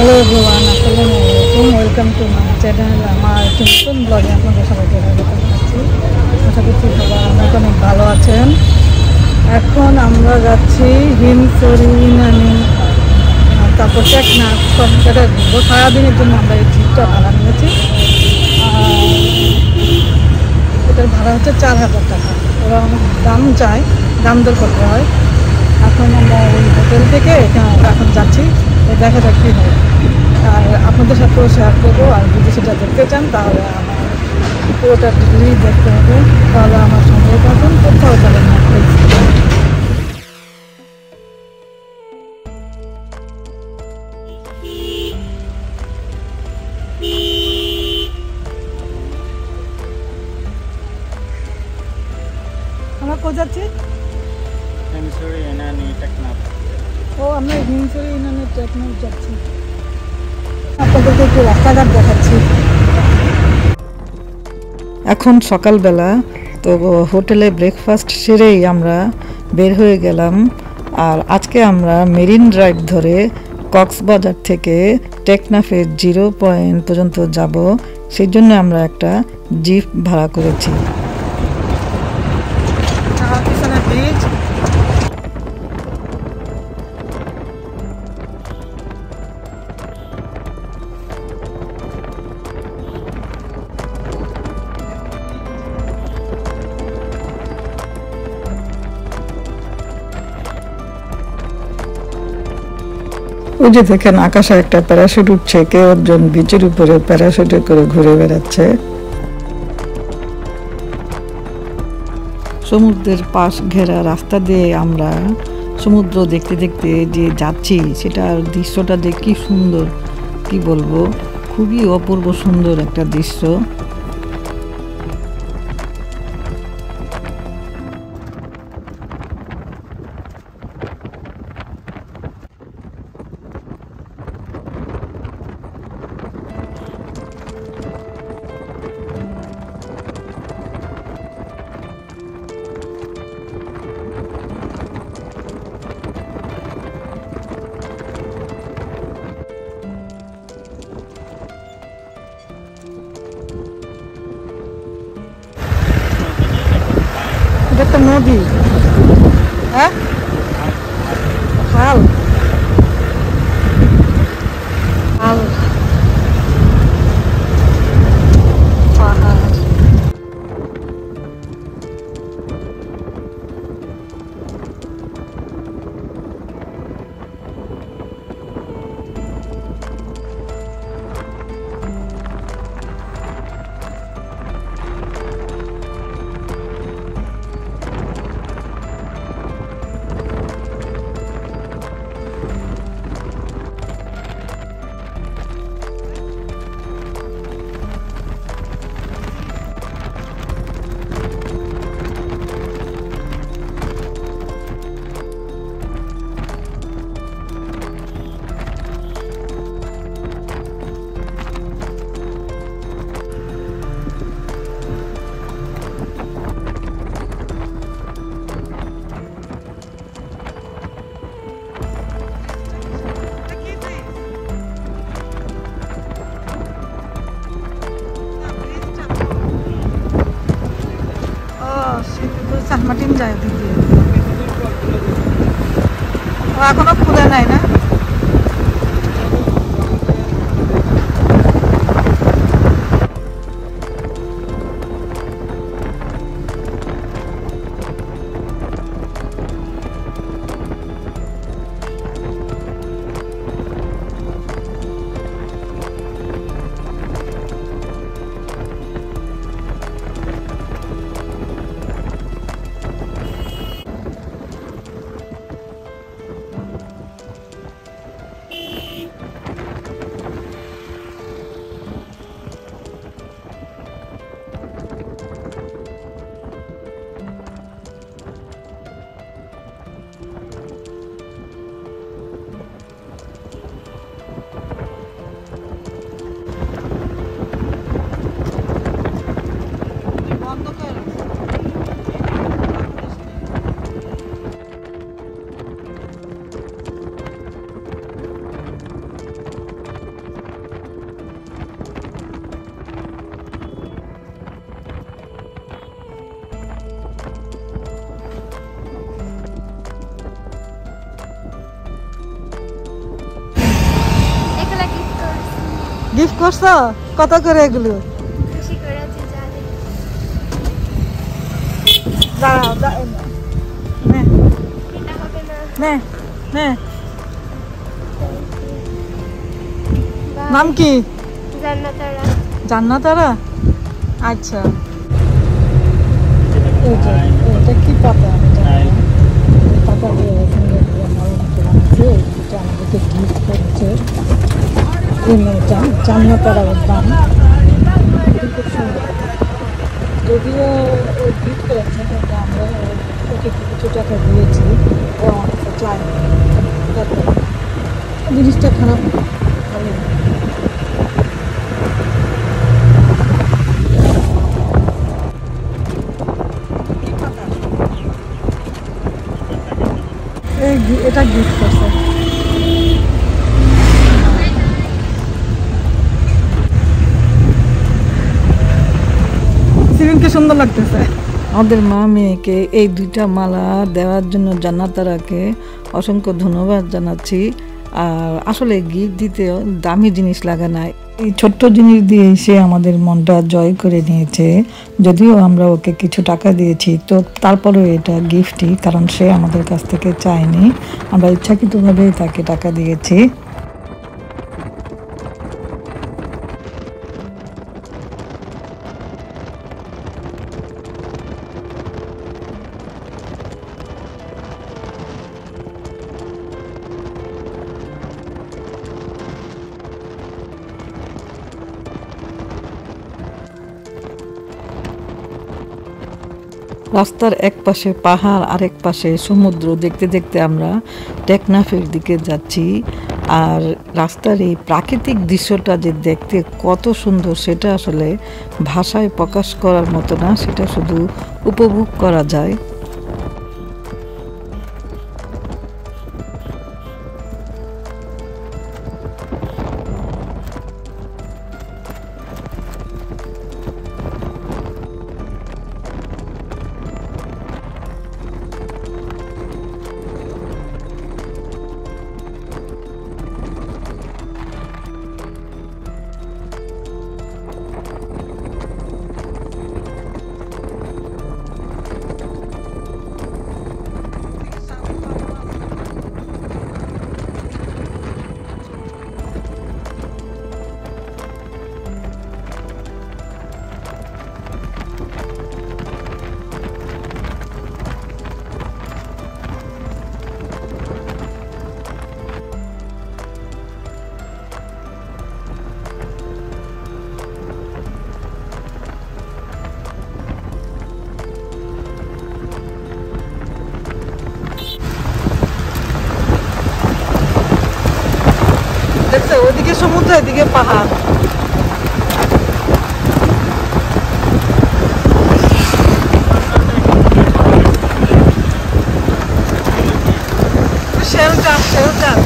Hello everyone, আসসালামু আলাইকুম। Welcome to my channel. আমার একটি নতুন ব্লগে আপনাদের সবাইকে স্বাগত জানাচ্ছি। আশা করছি সবাই অনেক অনেক ভালো আছেন। এখন আমরা যাচ্ছি হিমছড়ি, ইনানি, তারপর টেকনাফ সব জায়গায় ঘুরবো। সারাদিনের জন্য আমরা এই ট্রিপটা ভাড়া নিয়েছি। এটার ভাড়া হচ্ছে 4,000 টাকা। ওরা অনেক দাম চায়, দাম দর করতে হয়। এখন আমরা ওই হোটেল থেকে এখন যাচ্ছি, দেখা যাক কী হয়। আর আপনাদের সাথেও শেয়ার করবো। আর যদি সেটা দেখতে চান তাহলে আমার পুরোটা ডিগ্রি দেখতে হবে, তাহলে আমার সঙ্গে পাবেন, কোথাও যাবেন না। আমরা কোথায় যাচ্ছি? হিমছড়ি, ইনানি, টেকনাফ। ও, আমরা হিমছড়ি, ইনানি, টেকনাফ যাচ্ছি। আপনাদেরকে একটু রাস্তাঘাট দেখাচ্ছি। এখন সকালবেলা, তো হোটেলে ব্রেকফাস্ট সেরেই আমরা বের হয়ে গেলাম। আর আজকে আমরা মেরিন ড্রাইভ ধরে কক্সবাজার থেকে টেকনাফের 0 পয়েন্ট পর্যন্ত যাব। সেই জন্য আমরা একটা জিপ ভাড়া করেছি। বিচ, ওই যে দেখেন আকাশে একটা প্যারাশুট উঠছে, কেউ একজন বিচের উপরে প্যারাশুটে করে ঘুরে বেড়াচ্ছে। সমুদ্রের পাশ ঘেরা রাস্তা দিয়ে আমরা সমুদ্র দেখতে দেখতে যে যাচ্ছি, সেটার দৃশ্যটা যে কি সুন্দর, কি বলবো, খুবই অপূর্ব সুন্দর একটা দৃশ্য। এটা একটা নদী, হ্যাঁ, খাল, খাল, পাহাড়। মার্টিন যায় দিদি, এখনো খুলে নাই না। গিফট করছো? কত করে এগুলো? বেশি করে আছে জানি। দাঁড়াও নে এটা হবে না। নে নে। বা নাম কি? জান্নাতারা। জান্নাতারা। আচ্ছা, এই যে এটা কি পাতা? আমি জানি না। এই পাতা দিয়ে সুন্দর করে মালা মতো বানাচ্ছে। এটা আমাদেরকে গিফট করেছে এই মেয়েটা, জান্নাতারা ওর দাম। খুব সুন্দর। যদিও ও গিফট করেছে কিন্তু আমরা ওকে কিছু টাকা দিয়েছি, ও আমার কাছে চায়নি। দেখো জিনিসটা খারাপ না, ভালোই। এটা গিফট করছে। সিরিনকে সুন্দর লাগতেছে। আমাদের মা মেয়েকে এই দুইটা মালা দেওয়ার জন্য জান্নাতারাকে অসংখ্য ধন্যবাদ জানাচ্ছি। আর আসলে গিফট দিতে দামি জিনিস লাগে না, এই ছোট্ট জিনিস দিয়ে সে আমাদের মনটা জয় করে নিয়েছে। যদিও আমরা ওকে কিছু টাকা দিয়েছি, তো তারপরেও এটা গিফটই, কারণ সে আমাদের কাছ থেকে চায়নি, আমরা ইচ্ছাকৃতভাবেই তাকে টাকা দিয়েছি। রাস্তার এক পাশে পাহাড়, আরেক পাশে সমুদ্র দেখতে দেখতে আমরা টেকনাফের দিকে যাচ্ছি। আর রাস্তার এই প্রাকৃতিক দৃশ্যটা যে দেখতে কত সুন্দর, সেটা আসলে ভাষায় প্রকাশ করার মতো না, সেটা শুধু উপভোগ করা যায়। দেখছো ওইদিকে সমুদ্র, এদিকে পাহাড়। Shelter shelter.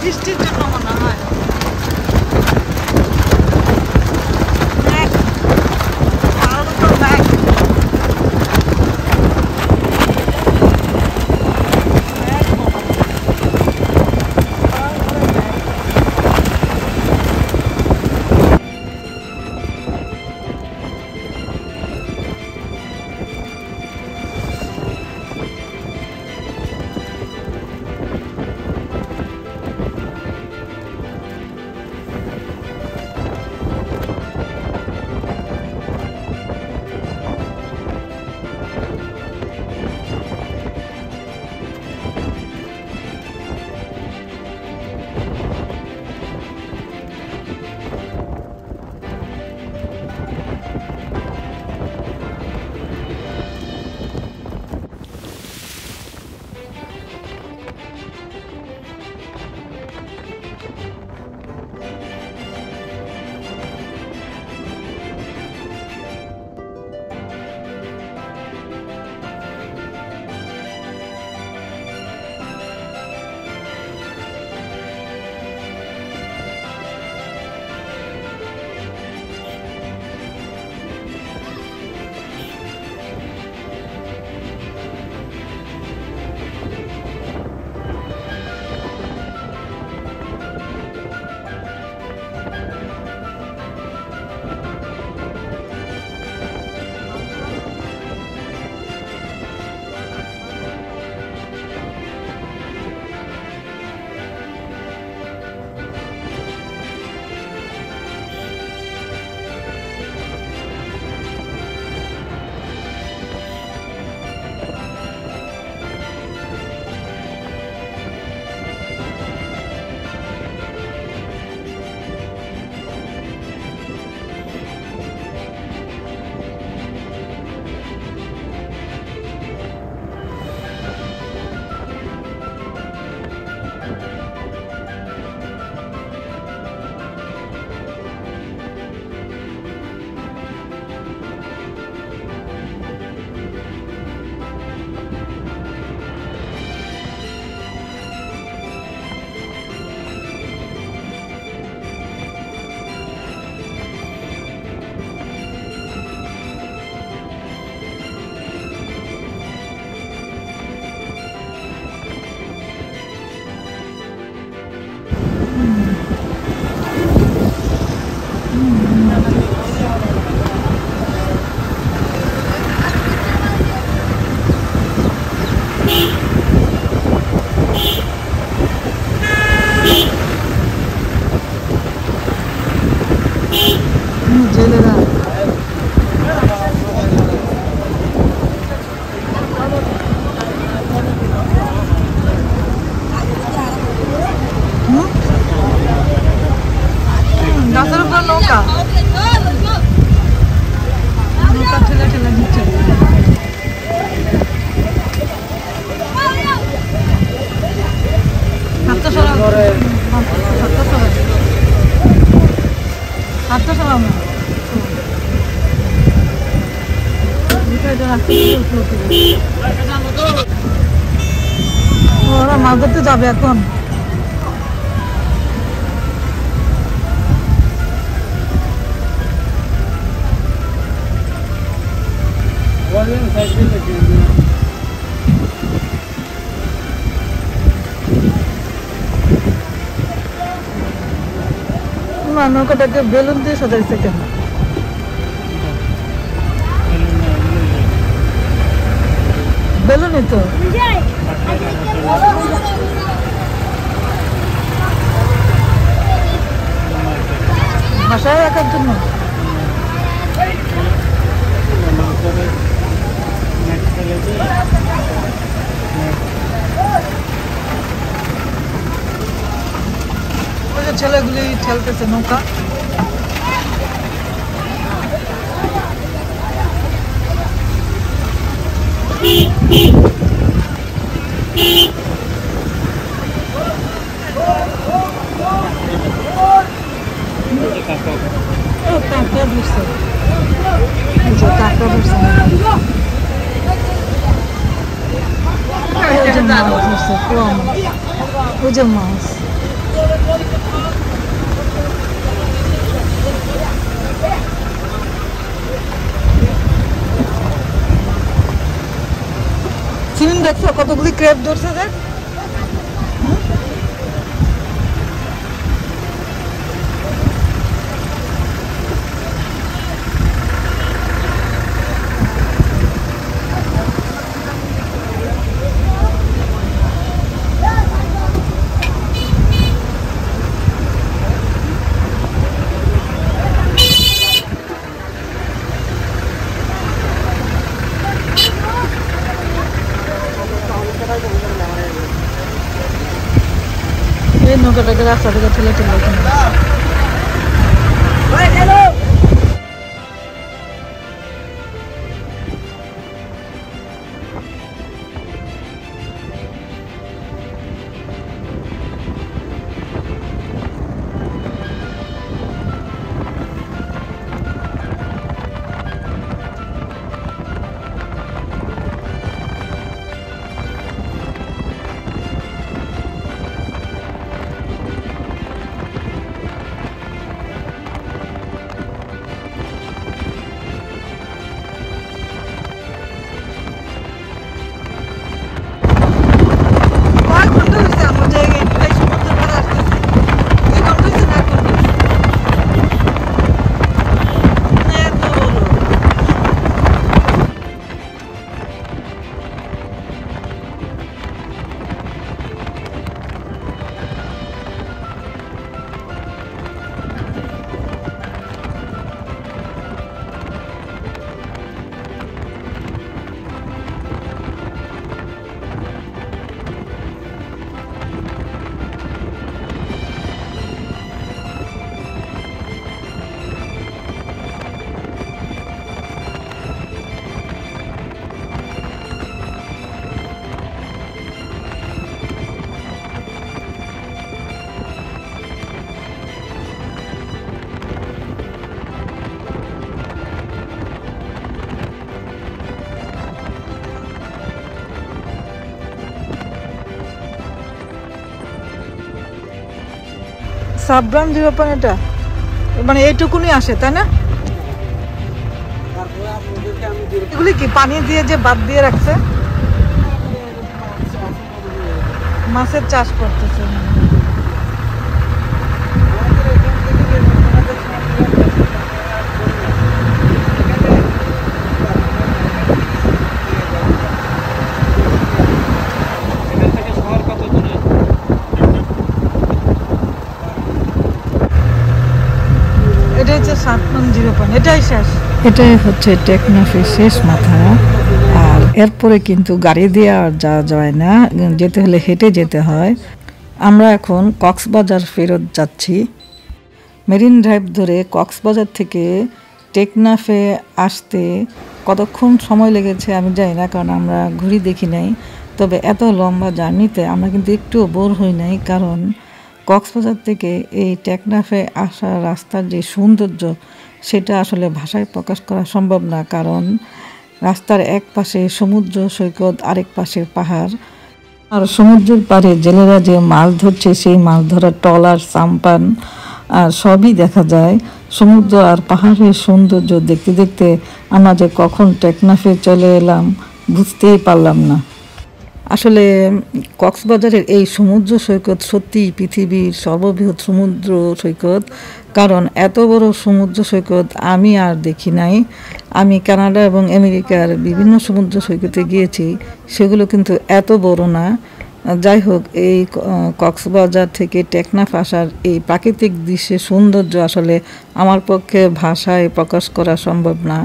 বৃষ্টির জন্য মনে হয়। ওরা মাছ ধরতে যাবে এখন। না, নৌকাটাকে বেলুন দিয়ে সাজাইছে কেন? বেলুনই তো। ভাষায় রাখার জন্য। ওই যে ছেলেগুলি ঠেলতেছে নৌকা। কাঁকড়া ধরছে, কাঁকড়া ধরছে, ওই যে মাছ ধরছে, পোয়া মাছ, ওই যে মাছ। সিম দেখছো কতগুলি ক্রেপ ধরছে দেখ। এই নৌকাটাকে রাস্তা থেকে ঠেলে ঠেলে এখানে। সাবগ্রাম জিরোপয়েন্ট এটা মানে এইটুকুনি আসে তাই না? এগুলি কি পানি দিয়ে যে বাদ দিয়ে রাখছে, মাছের চাষ করতেছে। এটাই হচ্ছে 7 নং জিরো পয়েন্ট, এটাই শেষ। এটাই হচ্ছে টেকনাফের শেষ মাথা। আর এরপরে কিন্তু গাড়ি দিয়ে আর যাওয়া যায় না, যেতে হলে হেঁটে যেতে হয়। আমরা এখন কক্সবাজার ফেরত যাচ্ছি। মেরিন ড্রাইভ ধরে কক্সবাজার থেকে টেকনাফে আসতে কতক্ষণ সময় লেগেছে আমি জানি না, কারণ আমরা ঘুরি দেখি নাই। তবে এত লম্বা জার্নিতে আমরা কিন্তু একটুও বোর হই নাই, কারণ কক্সবাজার থেকে এই টেকনাফে আসার রাস্তার যে সৌন্দর্য সেটা আসলে ভাষায় প্রকাশ করা সম্ভব না। কারণ রাস্তার এক পাশে সমুদ্র সৈকত, আরেক পাশে পাহাড়। আর সমুদ্রের পাড়ে জেলেরা যে মাছ ধরছে সেই মাছ ধরার ট্রলার, সাম্পান আর সবই দেখা যায়। সমুদ্র আর পাহাড়ের সৌন্দর্য দেখতে দেখতে আমরা যে কখন টেকনাফে চলে এলাম বুঝতেই পারলাম না। আসলে কক্সবাজারের এই সমুদ্র সৈকত সত্যিই পৃথিবীর সর্ববৃহৎ সমুদ্র সৈকত, কারণ এত বড় সমুদ্র সৈকত আমি আর দেখি নাই। আমি কানাডা এবং আমেরিকার বিভিন্ন সমুদ্র সৈকতে গিয়েছি, সেগুলো কিন্তু এত বড় না। যাই হোক, এই কক্সবাজার থেকে টেকনাফ আসার এই প্রাকৃতিক দৃশ্যের সৌন্দর্য আসলে আমার পক্ষে ভাষায় প্রকাশ করা সম্ভব না।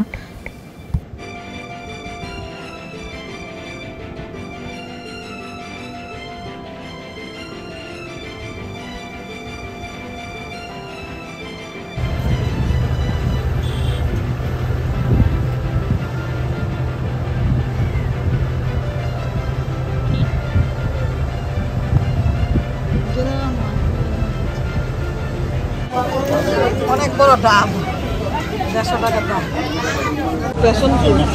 অনেক বড় ডাব, 150 টাকা দাম। Passion fruit.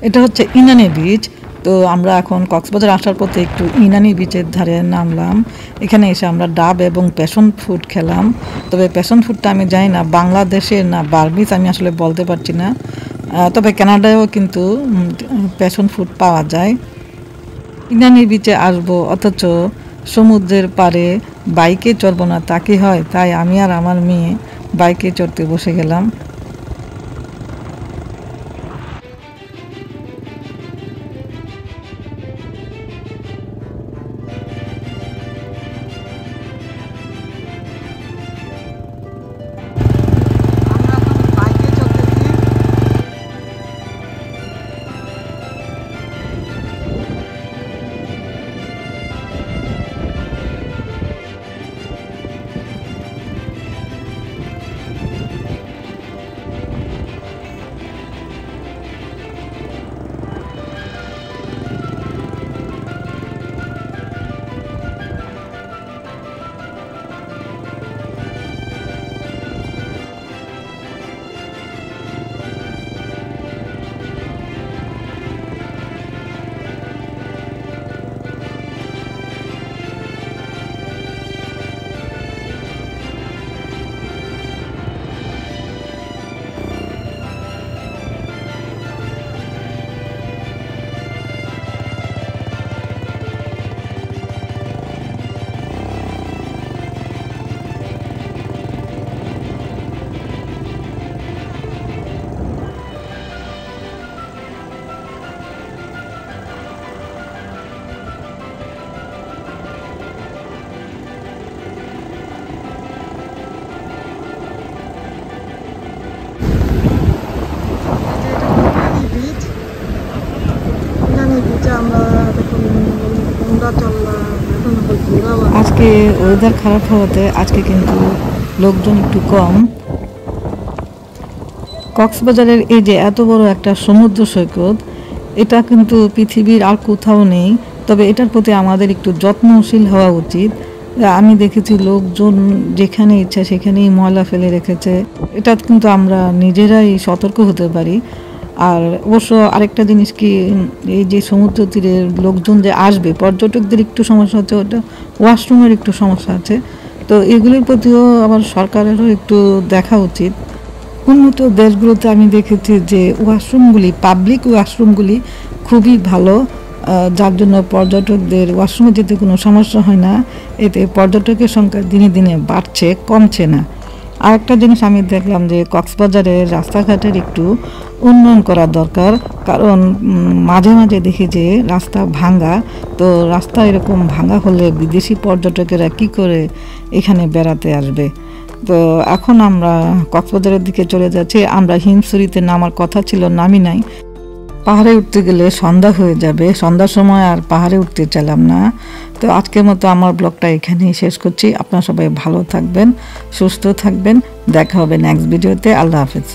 এটা হচ্ছে ইনানি বিচ। তো আমরা এখন কক্সবাজার আসার পথে একটু ইনানি বিচের ধারে নামলাম। এখানে এসে আমরা ডাব এবং প্যাশন ফ্রুট খেলাম। তবে প্যাশন ফ্রুটটা আমি জানি না বাংলাদেশের না বার্মিজ, আমি আসলে বলতে পারছি না। তবে কানাডায়ও কিন্তু প্যাশন ফ্রুট পাওয়া যায়। ইনানি বিচে আসবো অথচ সমুদ্রের পাড়ে বাইকে চড়বো না, তা কি হয়? তাই আমি আর আমার মেয়ে বাইকে চড়তে বসে গেলাম। আজকে ওয়েদার খারাপ হওয়াতে আজকে কিন্তু লোকজন একটু কম। কক্সবাজারের এই যে এত বড় একটা সমুদ্র সৈকত, এটা কিন্তু পৃথিবীর আর কোথাও নেই। তবে এটার প্রতি আমাদের একটু যত্নশীল হওয়া উচিত। আমি দেখেছি লোকজন যেখানে ইচ্ছা সেখানেই ময়লা ফেলে রেখেছে। এটা কিন্তু আমরা নিজেরাই সতর্ক হতে পারি। আর অবশ্য আরেকটা জিনিস কি, এই যে সমুদ্র তীরে লোকজন যে আসবে, পর্যটকদের একটু সমস্যা হচ্ছে, ওটা ওয়াশরুমের একটু সমস্যা আছে। তো এগুলির প্রতিও আবার সরকারেরও একটু দেখা উচিত। উন্নত দেশগুলোতে আমি দেখেছি যে ওয়াশরুমগুলি, পাবলিক ওয়াশরুমগুলি খুবই ভালো, যার জন্য পর্যটকদের ওয়াশরুমে যেতে কোনো সমস্যা হয় না। এতে পর্যটকের সংখ্যা দিনে দিনে বাড়ছে, কমছে না। আরেকটা জিনিস আমি দেখলাম যে কক্সবাজারের রাস্তাঘাটের একটু উন্নয়ন করা দরকার, কারণ মাঝে মাঝে দেখি যে রাস্তা ভাঙা। তো রাস্তা এরকম ভাঙা হলে বিদেশি পর্যটকেরা কি করে এখানে বেড়াতে আসবে? তো এখন আমরা কক্সবাজারের দিকে চলে যাচ্ছি। আমরা হিমছড়িতে নামার কথা ছিল, নামি নাই। পাহাড়ে উঠতে গেলে সন্ধ্যা হয়ে যাবে, সন্ধ্যার সময় আর পাহাড়ে উঠতে চাইলাম না। তো আজকের মতো আমার ব্লগটা এখানেই শেষ করছি। আপনারা সবাই ভালো থাকবেন, সুস্থ থাকবেন। দেখা হবে নেক্সট ভিডিওতে। আল্লাহ হাফেজ।